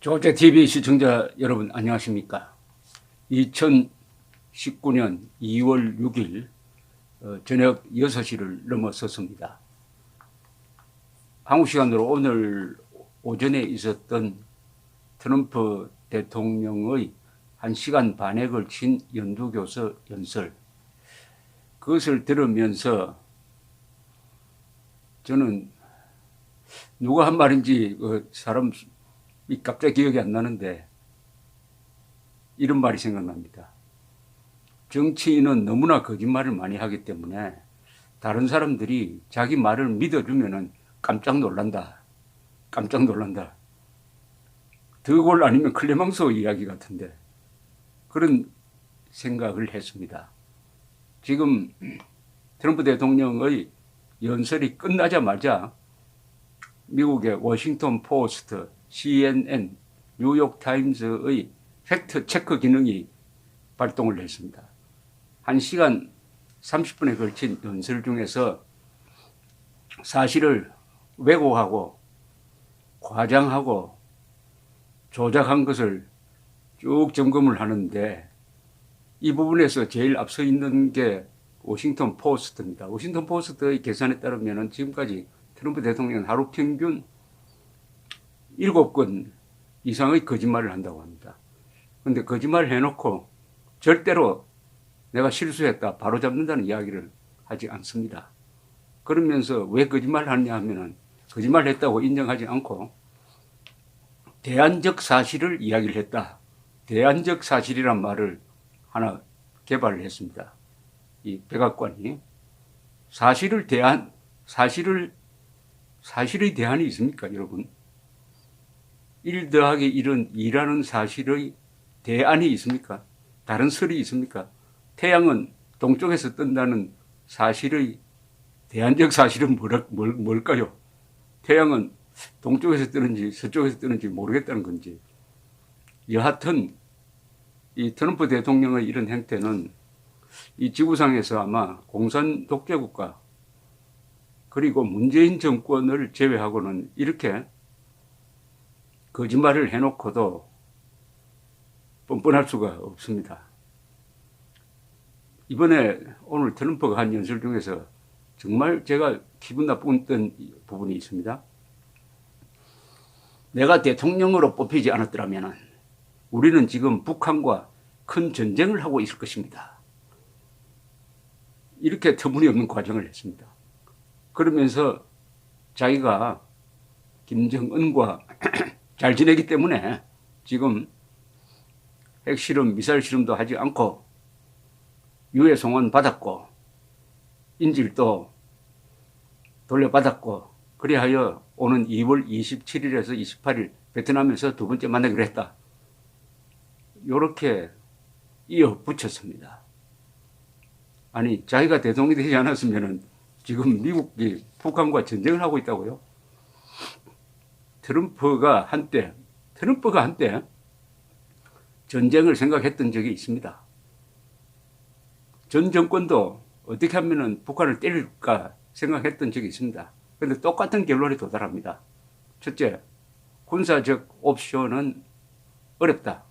조제TV 시청자 여러분 안녕하십니까. 2019년 2월 6일 저녁 6시를 넘어섰습니다. 한국 시간으로 오늘 오전에 있었던 트럼프 대통령의 1시간 반에 걸친 연두교서 연설, 그것을 들으면서 저는 누가 한 말인지 사람이 갑자기 기억이 안 나는데 이런 말이 생각납니다. 정치인은 너무나 거짓말을 많이 하기 때문에 다른 사람들이 자기 말을 믿어주면 깜짝 놀란다. 깜짝 놀란다. 드골 아니면 클레망소 이야기 같은데 그런 생각을 했습니다. 지금 트럼프 대통령의 연설이 끝나자마자 미국의 워싱턴 포스트, CNN, 뉴욕 타임즈의 팩트 체크 기능이 발동을 했습니다. 1시간 30분에 걸친 연설 중에서 사실을 왜곡하고 과장하고 조작한 것을 쭉 점검을 하는데 이 부분에서 제일 앞서 있는 게 워싱턴 포스트입니다. 워싱턴 포스트의 계산에 따르면 지금까지 트럼프 대통령은 하루 평균 7건 이상의 거짓말을 한다고 합니다. 그런데 거짓말을 해놓고 절대로 내가 실수했다, 바로 잡는다는 이야기를 하지 않습니다. 그러면서 왜 거짓말을 하느냐 하면은 거짓말을 했다고 인정하지 않고 대안적 사실을 이야기를 했다. 대안적 사실이란 말을 하나 개발을 했습니다. 이 백악관이 사실의 대안이 있습니까, 여러분? 1 더하기 1은 2라는 사실의 대안이 있습니까? 다른 설이 있습니까? 태양은 동쪽에서 뜬다는 사실의 대안적 사실은 뭘까요? 태양은 동쪽에서 뜨는지 서쪽에서 뜨는지 모르겠다는 건지. 여하튼 이 트럼프 대통령의 이런 행태는 이 지구상에서 아마 공산 독재국가 그리고 문재인 정권을 제외하고는 이렇게 거짓말을 해놓고도 뻔뻔할 수가 없습니다. 이번에 오늘 트럼프가 한 연설 중에서 정말 제가 기분 나빴던 부분이 있습니다. 내가 대통령으로 뽑히지 않았더라면 우리는 지금 북한과 큰 전쟁을 하고 있을 것입니다. 이렇게 터무니없는 과정을 했습니다. 그러면서 자기가 김정은과 잘 지내기 때문에 지금 핵실험, 미사일 실험도 하지 않고 유해 송환 받았고 인질도 돌려받았고 그리하여 오는 2월 27일에서 28일 베트남에서 두 번째 만나기로 했다. 이렇게 이어붙였습니다. 아니 자기가 대통령이 되지 않았으면 지금 미국이 북한과 전쟁을 하고 있다고요? 트럼프가 한때 전쟁을 생각했던 적이 있습니다. 전 정권도 어떻게 하면 북한을 때릴까 생각했던 적이 있습니다. 그런데 똑같은 결론에 도달합니다. 첫째, 군사적 옵션은 어렵다.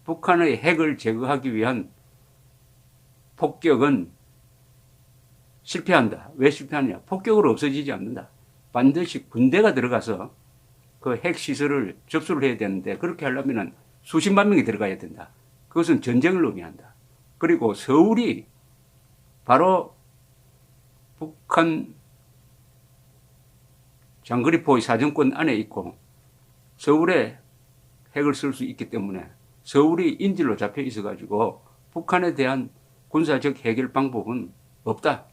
북한의 핵을 제거하기 위한 폭격은 실패한다. 왜 실패하느냐? 폭격으로 없어지지 않는다. 반드시 군대가 들어가서 그 핵시설을 접수를 해야 되는데 그렇게 하려면 수십만 명이 들어가야 된다. 그것은 전쟁을 의미한다. 그리고 서울이 바로 북한 장거리포의 사정권 안에 있고 서울에 핵을 쓸 수 있기 때문에 서울이 인질로 잡혀 있어가지고 북한에 대한 군사적 해결 방법은 없다.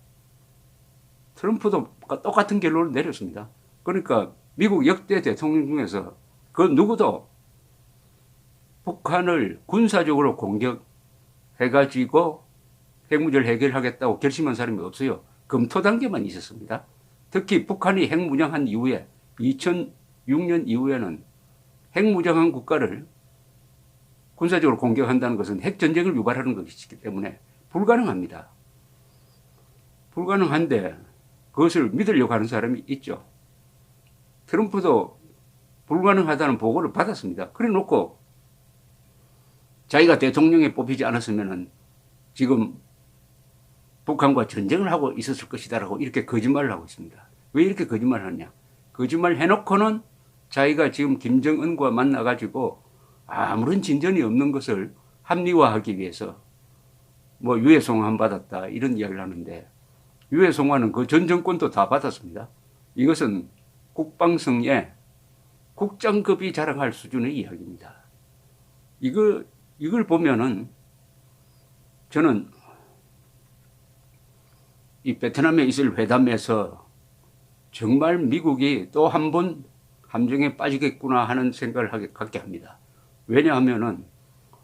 트럼프도 똑같은 결론을 내렸습니다. 그러니까 미국 역대 대통령 중에서 그 누구도 북한을 군사적으로 공격해가지고 핵문제를 해결하겠다고 결심한 사람이 없어요. 검토 단계만 있었습니다. 특히 북한이 핵무장한 이후에 2006년 이후에는 핵무장한 국가를 군사적으로 공격한다는 것은 핵전쟁을 유발하는 것이기 때문에 불가능합니다. 불가능한데 그것을 믿으려고 하는 사람이 있죠. 트럼프도 불가능하다는 보고를 받았습니다. 그래 놓고 자기가 대통령에 뽑히지 않았으면은 지금 북한과 전쟁을 하고 있었을 것이다라고 이렇게 거짓말을 하고 있습니다. 왜 이렇게 거짓말을 하냐? 거짓말 해놓고는 자기가 지금 김정은과 만나가지고 아무런 진전이 없는 것을 합리화하기 위해서 뭐 유해송환 받았다 이런 이야기를 하는데, 유해송환은 그 전 정권도 다 받았습니다. 이것은 국방성에 국장급이 자랑할 수준의 이야기입니다. 이걸 보면은 저는 이 베트남에 있을 회담에서 정말 미국이 또 한 번 함정에 빠지겠구나 하는 생각을 갖게 합니다. 왜냐하면은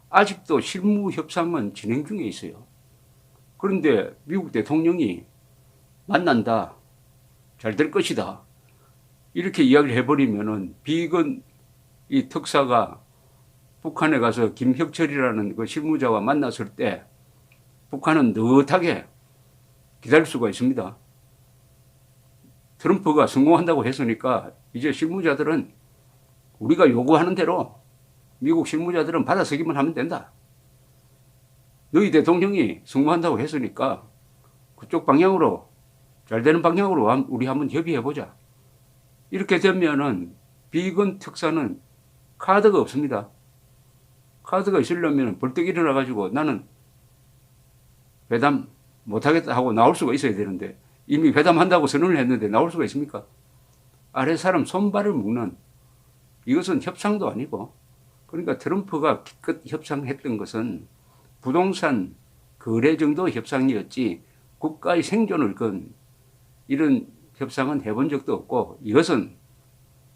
아직도 실무 협상은 진행 중에 있어요. 그런데 미국 대통령이 만난다, 잘 될 것이다, 이렇게 이야기를 해버리면은 비건 이 특사가 북한에 가서 김혁철이라는 그 실무자와 만났을 때 북한은 느긋하게 기다릴 수가 있습니다. 트럼프가 성공한다고 했으니까 이제 실무자들은 우리가 요구하는 대로 미국 실무자들은 받아서기만 하면 된다. 너희 대통령이 성공한다고 했으니까 그쪽 방향으로, 잘 되는 방향으로 우리 한번 협의해보자. 이렇게 되면은 비건 특사는 카드가 없습니다. 카드가 있으려면 벌떡 일어나가지고 나는 회담 못하겠다 하고 나올 수가 있어야 되는데, 이미 회담한다고 선언을 했는데 나올 수가 있습니까? 아래 사람 손발을 묶는, 이것은 협상도 아니고, 그러니까 트럼프가 기껏 협상했던 것은 부동산 거래 정도 협상이었지 국가의 생존을 건 이런 협상은 해본 적도 없고, 이것은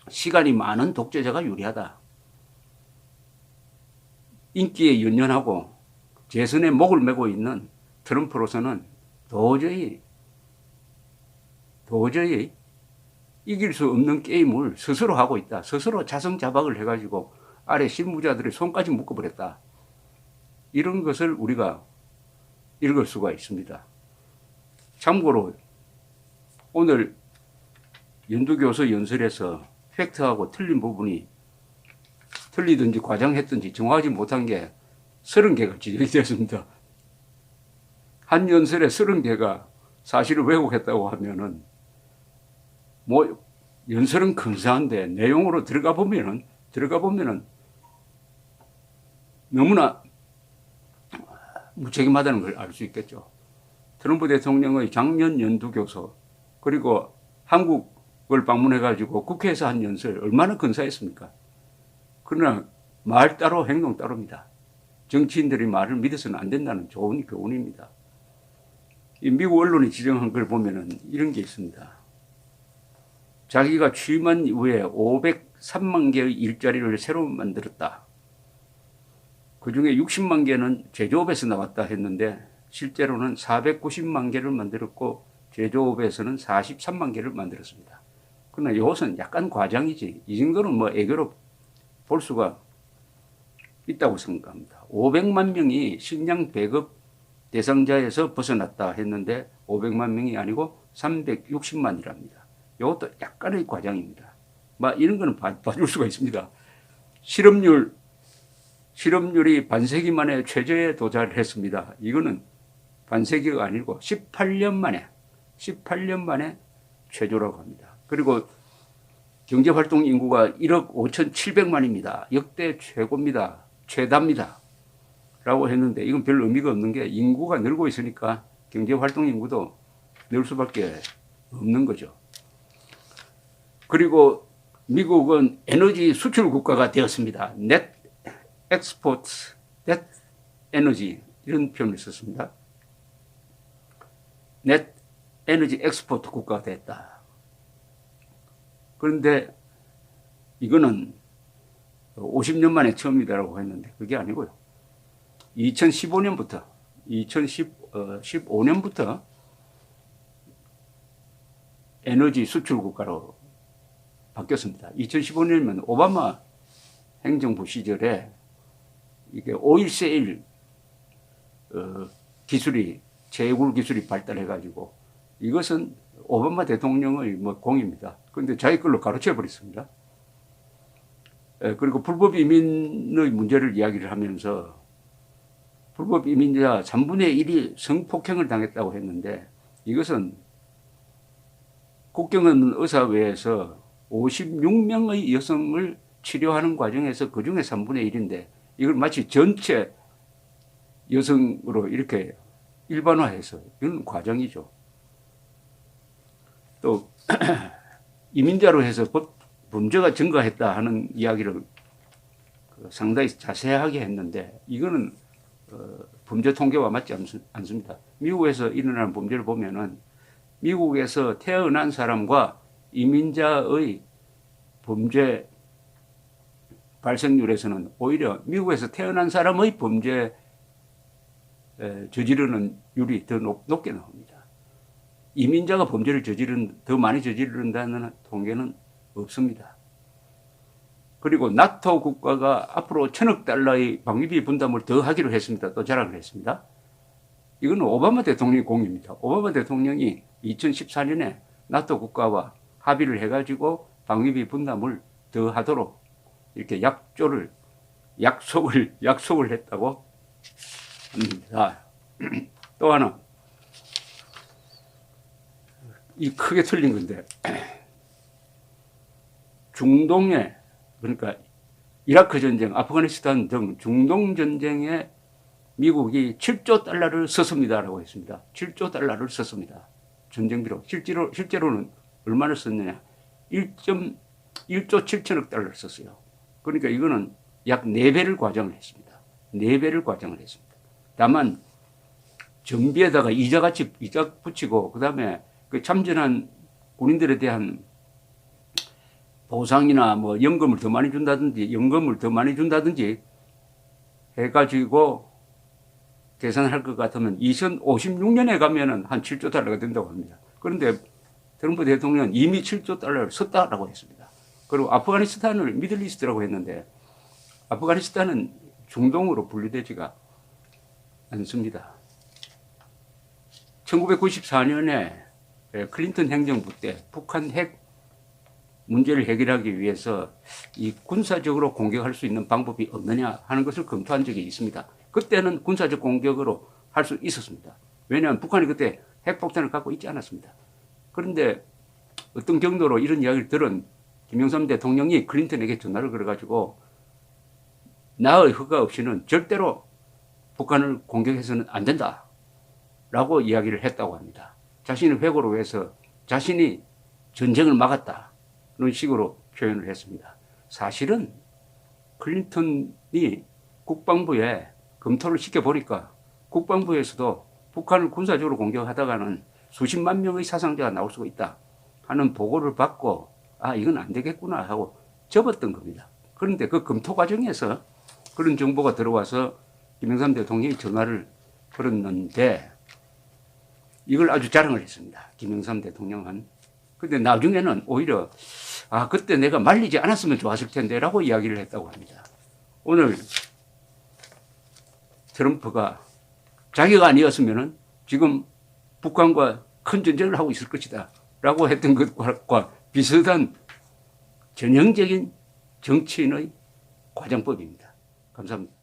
시간이 많은 독재자가 유리하다. 인기에 연연하고 재선에 목을 메고 있는 트럼프로서는 도저히 이길 수 없는 게임을 스스로 하고 있다. 스스로 자성자박을 해가지고 아래 실무자들의 손까지 묶어버렸다. 이런 것을 우리가 읽을 수가 있습니다. 참고로 오늘 연두교수 연설에서 팩트하고 틀린 부분이, 틀리든지 과장했든지 정확하지 못한 게 30개가 지적이 되었습니다. 한 연설에 30개가 사실을 왜곡했다고 하면은 뭐 연설은 근사한데 내용으로 들어가 보면은 너무나 무책임하다는 걸 알 수 있겠죠. 트럼프 대통령의 작년 연두교수, 그리고 한국을 방문해가지고 국회에서 한 연설 얼마나 근사했습니까? 그러나 말 따로 행동 따로입니다. 정치인들이 말을 믿어서는 안 된다는 좋은 교훈입니다. 이 미국 언론이 지정한 걸 보면은 이런 게 있습니다. 자기가 취임한 이후에 503만 개의 일자리를 새로 만들었다. 그 중에 60만 개는 제조업에서 나왔다 했는데 실제로는 490만 개를 만들었고 제조업에서는 43만 개를 만들었습니다. 그러나 이것은 약간 과장이지, 이 정도는 뭐 애교로 볼 수가 있다고 생각합니다. 500만 명이 식량 배급 대상자에서 벗어났다 했는데 500만 명이 아니고 360만이랍니다. 이것도 약간의 과장입니다. 막 이런 거는 봐줄 수가 있습니다. 실업률이 반세기 만에 최저에 도달을 했습니다. 이거는 반세기가 아니고 18년 만에 최저라고 합니다. 그리고 경제활동 인구가 1억 5,700만입니다. 역대 최고입니다. 최다입니다. 라고 했는데 이건 별 의미가 없는 게 인구가 늘고 있으니까 경제활동 인구도 늘 수밖에 없는 거죠. 그리고 미국은 에너지 수출 국가가 되었습니다. net export, net energy 이런 표현을 썼습니다. net 에너지 엑스포트 국가가 됐다. 그런데 이거는 50년 만에 처음이다라고 했는데 그게 아니고요. 2015년부터 에너지 수출 국가로 바뀌었습니다. 2015년이면 오바마 행정부 시절에 이게 오일 세일 기술이, 채굴 기술이 발달해가지고 이것은 오바마 대통령의 뭐 공입니다. 그런데 자기 걸로 가로채 버렸습니다. 그리고 불법 이민의 문제를 이야기를 하면서 불법 이민자 3분의 1이 성폭행을 당했다고 했는데 이것은 국경 없는 의사회에서 56명의 여성을 치료하는 과정에서 그중에 3분의 1인데 이걸 마치 전체 여성으로 이렇게 일반화해서 이건 과정이죠. 또 이민자로 해서 범죄가 증가했다 하는 이야기를 상당히 자세하게 했는데 이거는 범죄 통계와 맞지 않습니다. 미국에서 일어나는 범죄를 보면은 미국에서 태어난 사람과 이민자의 범죄 발생률에서는 오히려 미국에서 태어난 사람의 범죄 저지르는 율이 더 높게 나옵니다. 이민자가 범죄를 더 많이 저지른다는 통계는 없습니다. 그리고 나토 국가가 앞으로 1,000억 달러의 방위비 분담을 더 하기로 했습니다. 또 자랑을 했습니다. 이건 오바마 대통령의 공입니다. 오바마 대통령이 2014년에 나토 국가와 합의를 해가지고 방위비 분담을 더 하도록 이렇게 약속을 했다고 합니다. 또 하나, 이 크게 틀린 건데, 중동에, 그러니까 이라크 전쟁, 아프가니스탄 등 중동 전쟁에 미국이 7조 달러를 썼습니다라고 했습니다. 7조 달러를 썼습니다. 전쟁비로. 실제로는 얼마나 썼느냐. 1조 7천억 달러를 썼어요. 그러니까 이거는 약 4배를 과정을 했습니다. 4배를 과정을 했습니다. 다만 전비에다가 이자 붙이고 그다음에 그 참전한 군인들에 대한 보상이나 뭐 연금을 더 많이 준다든지 해가지고 계산할 것 같으면 2056년에 가면은 한 7조 달러가 된다고 합니다. 그런데 트럼프 대통령은 이미 7조 달러를 썼다라고 했습니다. 그리고 아프가니스탄을 미들리스트라고 했는데 아프가니스탄은 중동으로 분류되지가 않습니다. 1994년에 클린턴 행정부 때 북한 핵 문제를 해결하기 위해서 이 군사적으로 공격할 수 있는 방법이 없느냐 하는 것을 검토한 적이 있습니다. 그때는 군사적 공격으로 할 수 있었습니다. 왜냐하면 북한이 그때 핵폭탄을 갖고 있지 않았습니다. 그런데 어떤 정도로 이런 이야기를 들은 김영삼 대통령이 클린턴에게 전화를 걸어가지고 나의 허가 없이는 절대로 북한을 공격해서는 안 된다 라고 이야기를 했다고 합니다. 자신의 회고로 해서 자신이 전쟁을 막았다 그런 식으로 표현을 했습니다. 사실은 클린턴이 국방부에 검토를 시켜보니까 국방부에서도 북한을 군사적으로 공격하다가는 수십만 명의 사상자가 나올 수가 있다 하는 보고를 받고 아 이건 안 되겠구나 하고 접었던 겁니다. 그런데 그 검토 과정에서 그런 정보가 들어와서 김영삼 대통령이 전화를 걸었는데 이걸 아주 자랑을 했습니다. 김영삼 대통령은. 근데 나중에는 오히려 아 그때 내가 말리지 않았으면 좋았을 텐데 라고 이야기를 했다고 합니다. 오늘 트럼프가 자기가 아니었으면 지금 북한과 큰 전쟁을 하고 있을 것이다 라고 했던 것과 비슷한 전형적인 정치인의 과장법입니다. 감사합니다.